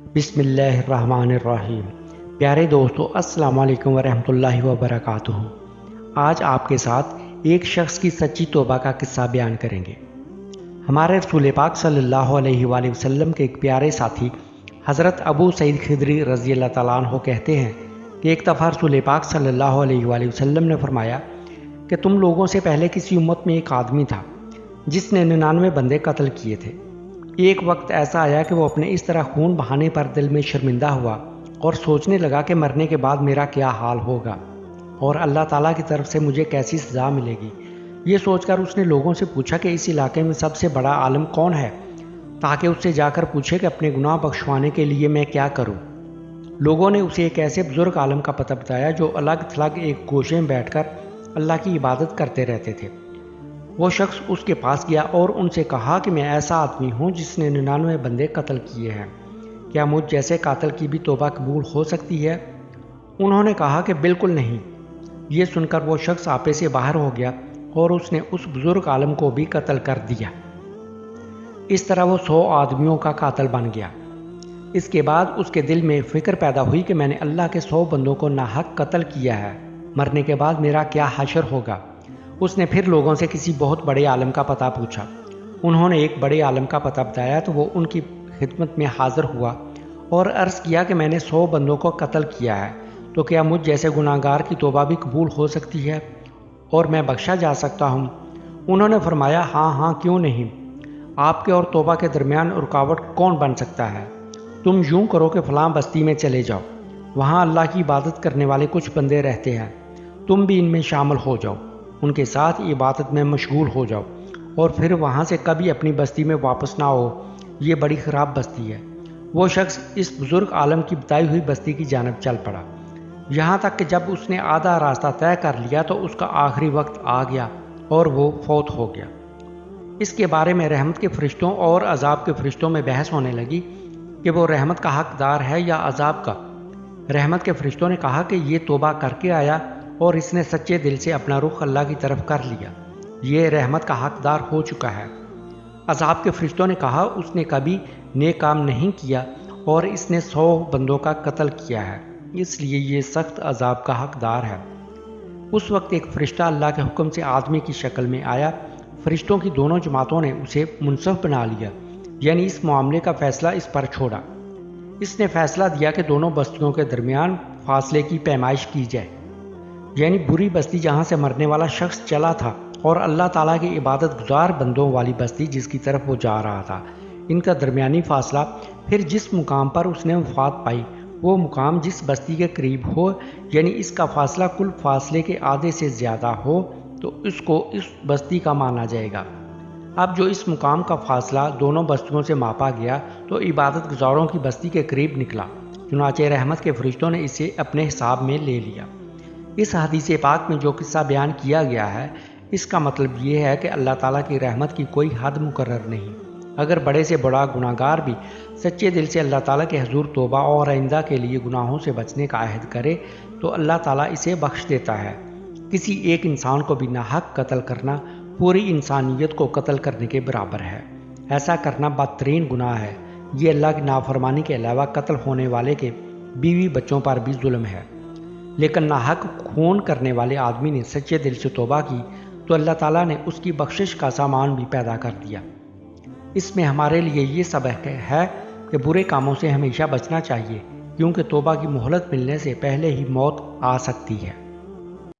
بسم اللہ الرحمن الرحیم۔ پیارے دوستو، السلام علیکم ورحمۃ اللہ وبرکاتہ۔ آج آپ کے ساتھ ایک شخص کی سچی توبہ کا قصہ بیان کریں گے۔ ہمارے رسول پاک صلی اللہ علیہ وآلہ وسلم کے ایک پیارے ساتھی حضرت ابو سعید خدری رضی اللہ تعالیٰ عنہ کہتے ہیں کہ ایک دفعہ رسول پاک صلی اللہ علیہ وآلہ وسلم نے فرمایا کہ تم لوگوں سے پہلے کسی امت میں ایک آدمی تھا جس نے 99 بندے قتل کیے تھے۔ ایک وقت ایسا آیا کہ وہ اپنے اس طرح خون بہانے پر دل میں شرمندہ ہوا اور سوچنے لگا کہ مرنے کے بعد میرا کیا حال ہوگا اور اللہ تعالیٰ کی طرف سے مجھے کیسی سزا ملے گی۔ یہ سوچ کر اس نے لوگوں سے پوچھا کہ اس علاقے میں سب سے بڑا عالم کون ہے تاکہ اس سے جا کر پوچھے کہ اپنے گناہ بخشوانے کے لیے میں کیا کروں۔ لوگوں نے اسے ایک ایسے بزرگ عالم کا پتہ بتایا جو الگ تھلگ ایک گوشے میں بیٹھ کر اللہ کی عبادت کرتے رہتے تھے۔ وہ شخص اس کے پاس گیا اور ان سے کہا کہ میں ایسا آدمی ہوں جس نے 99 بندے قتل کیے ہیں، کیا مجھ جیسے قاتل کی بھی توبہ قبول ہو سکتی ہے؟ انہوں نے کہا کہ بالکل نہیں۔ یہ سن کر وہ شخص آپے سے باہر ہو گیا اور اس نے اس بزرگ عالم کو بھی قتل کر دیا۔ اس طرح وہ 100 آدمیوں کا قاتل بن گیا۔ اس کے بعد اس کے دل میں فکر پیدا ہوئی کہ میں نے اللہ کے 100 بندوں کو ناحق قتل کیا ہے، مرنے کے بعد میرا کیا حشر ہوگا۔ اس نے پھر لوگوں سے کسی بہت بڑے عالم کا پتہ پوچھا۔ انہوں نے ایک بڑے عالم کا پتہ بتایا تو وہ ان کی خدمت میں حاضر ہوا اور عرض کیا کہ میں نے 100 بندوں کو قتل کیا ہے، تو کیا مجھ جیسے گناہ گار کی توبہ بھی قبول ہو سکتی ہے اور میں بخشا جا سکتا ہوں؟ انہوں نے فرمایا ہاں کیوں نہیں۔ آپ کے اور توبہ کے درمیان رکاوٹ کون بن سکتا ہے؟ تم یوں کرو کہ فلاں بستی میں چلے جاؤ، وہاں اللہ کی عبادت کرنے والے کچھ بندے رہتے ہیں، تم بھی ان میں شامل ہو جاؤ، ان کے ساتھ عبادت میں مشغول ہو جاؤ اور پھر وہاں سے کبھی اپنی بستی میں واپس نہ ہو، یہ بڑی خراب بستی ہے۔ وہ شخص اس بزرگ عالم کی بتائی ہوئی بستی کی جانب چل پڑا، یہاں تک کہ جب اس نے آدھا راستہ طے کر لیا تو اس کا آخری وقت آ گیا اور وہ فوت ہو گیا۔ اس کے بارے میں رحمت کے فرشتوں اور عذاب کے فرشتوں میں بحث ہونے لگی کہ وہ رحمت کا حقدار ہے یا عذاب کا۔ رحمت کے فرشتوں نے کہا کہ یہ توبہ کر کے آیا اور اس نے سچے دل سے اپنا رخ اللہ کی طرف کر لیا، یہ رحمت کا حقدار ہو چکا ہے۔ عذاب کے فرشتوں نے کہا اس نے کبھی نیک کام نہیں کیا اور اس نے 100 بندوں کا قتل کیا ہے، اس لیے یہ سخت عذاب کا حقدار ہے۔ اس وقت ایک فرشتہ اللہ کے حکم سے آدمی کی شکل میں آیا۔ فرشتوں کی دونوں جماعتوں نے اسے منصف بنا لیا، یعنی اس معاملے کا فیصلہ اس پر چھوڑا۔ اس نے فیصلہ دیا کہ دونوں بستیوں کے درمیان فاصلے کی پیمائش کی جائے، یعنی بری بستی جہاں سے مرنے والا شخص چلا تھا اور اللہ تعالیٰ کی عبادت گزار بندوں والی بستی جس کی طرف وہ جا رہا تھا، ان کا درمیانی فاصلہ پھر جس مقام پر اس نے وفات پائی وہ مقام جس بستی کے قریب ہو، یعنی اس کا فاصلہ کل فاصلے کے آدھے سے زیادہ ہو تو اس کو اس بستی کا مانا جائے گا۔ اب جو اس مقام کا فاصلہ دونوں بستیوں سے ماپا گیا تو عبادت گزاروں کی بستی کے قریب نکلا، چنانچہ رحمت کے فرشتوں نے اسے اپنے حساب میں لے لیا۔ اس حدیث پاک میں جو قصہ بیان کیا گیا ہے اس کا مطلب یہ ہے کہ اللہ تعالیٰ کی رحمت کی کوئی حد مقرر نہیں۔ اگر بڑے سے بڑا گناہ گار بھی سچے دل سے اللہ تعالیٰ کے حضور توبہ اور آئندہ کے لیے گناہوں سے بچنے کا عہد کرے تو اللہ تعالیٰ اسے بخش دیتا ہے۔ کسی ایک انسان کو بھی ناحق قتل کرنا پوری انسانیت کو قتل کرنے کے برابر ہے۔ ایسا کرنا بدترین گناہ ہے۔ یہ اللہ کی نافرمانی کے علاوہ قتل ہونے والے کے بیوی بچوں پر بھی ظلم ہے۔ لیکن ناحق خون کرنے والے آدمی نے سچے دل سے توبہ کی تو اللہ تعالیٰ نے اس کی بخشش کا سامان بھی پیدا کر دیا۔ اس میں ہمارے لیے یہ سبق ہے کہ برے کاموں سے ہمیشہ بچنا چاہیے، کیونکہ توبہ کی مہلت ملنے سے پہلے ہی موت آ سکتی ہے۔